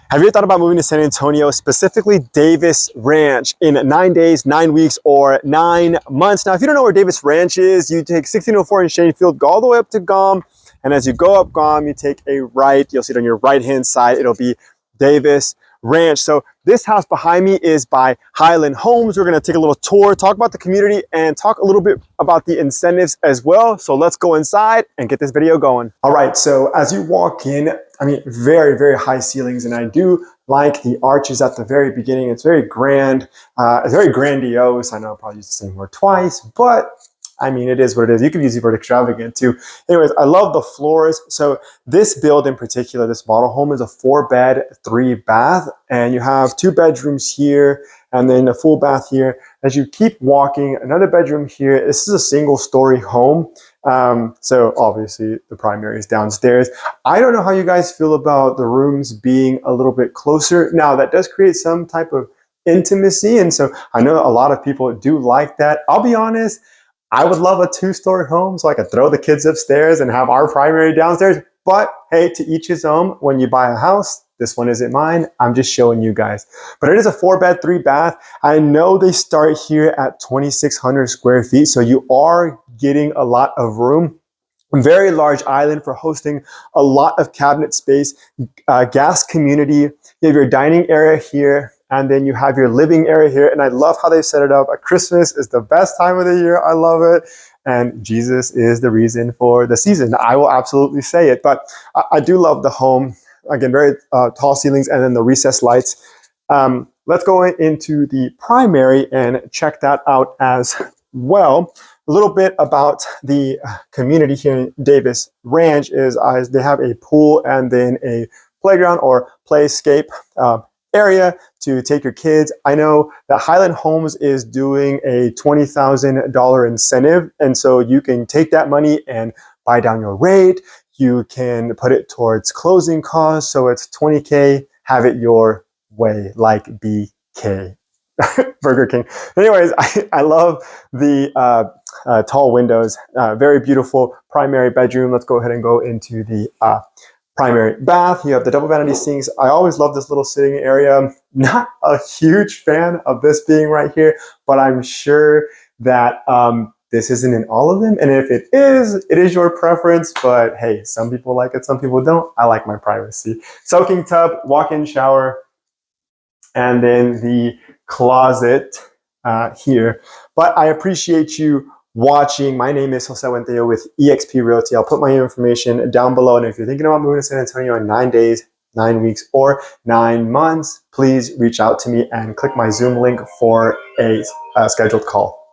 Have you ever thought about moving to San Antonio, specifically Davis Ranch, in 9 days, 9 weeks, or 9 months? Now, if you don't know where Davis Ranch is, you take 1604 in Shanefield, go all the way up to Guam, and as you go up Guam, you take a right. You'll see it on your right-hand side. It'll be Davis Ranch. So this house behind me is by Highland Homes. We're going to take a little tour, talk about the community, and talk a little bit about the incentives as well. So let's go inside and get this video going. All right, so as you walk in, I mean, very, very high ceilings, and I do like the arches at the very beginning. It's very grand. It's very grandiose. I know I probably used the same word twice, but I mean, it is what it is. You could use the word extravagant too. Anyways, I love the floors. So this build in particular, this model home, is a 4-bed, 3-bath, and you have 2 bedrooms here and then a full bath here. As you keep walking, another bedroom here. This is a single-story home. So obviously the primary is downstairs. I don't know how you guys feel about the rooms being a little bit closer. Now, that does create some type of intimacy, and so I know a lot of people do like that. I'll be honest, I would love a 2-story home so I could throw the kids upstairs and have our primary downstairs. But hey, to each his own. When you buy a house, this one isn't mine. I'm just showing you guys. But it is a 4-bed, 3-bath. I know they start here at 2,600 square feet. So you are getting a lot of room. Very large island for hosting a lot of cabinet space, gas community. You have your dining area here, and then you have your living area here. And I love how they set it up. Christmas is the best time of the year. I love it. And Jesus is the reason for the season. I will absolutely say it. But I do love the home. Again, very tall ceilings and then the recessed lights. Let's go into the primary and check that out as well. A little bit about the community here in Davis Ranch is they have a pool and then a playground or playscape area to take your kids. I know that Highland Homes is doing a $20,000 incentive, and so you can take that money and buy down your rate. You can put it towards closing costs, so it's $20K. Have it your way, like BK. Burger King. Anyways, I love the tall windows. Very beautiful primary bedroom. Let's go ahead and go into the primary bath. You have the double vanity sinks. I always love this little sitting area. Not a huge fan of this being right here, but I'm sure that this isn't in all of them. And if it is your preference. But hey, some people like it, some people don't. I like my privacy. Soaking tub, walk-in shower, and then the closet here. But I appreciate you watching. My name is Jose Wenteo with eXp Realty. I'll put my information down below. And if you're thinking about moving to San Antonio in 9 days, 9 weeks, or 9 months, please reach out to me and click my Zoom link for a scheduled call.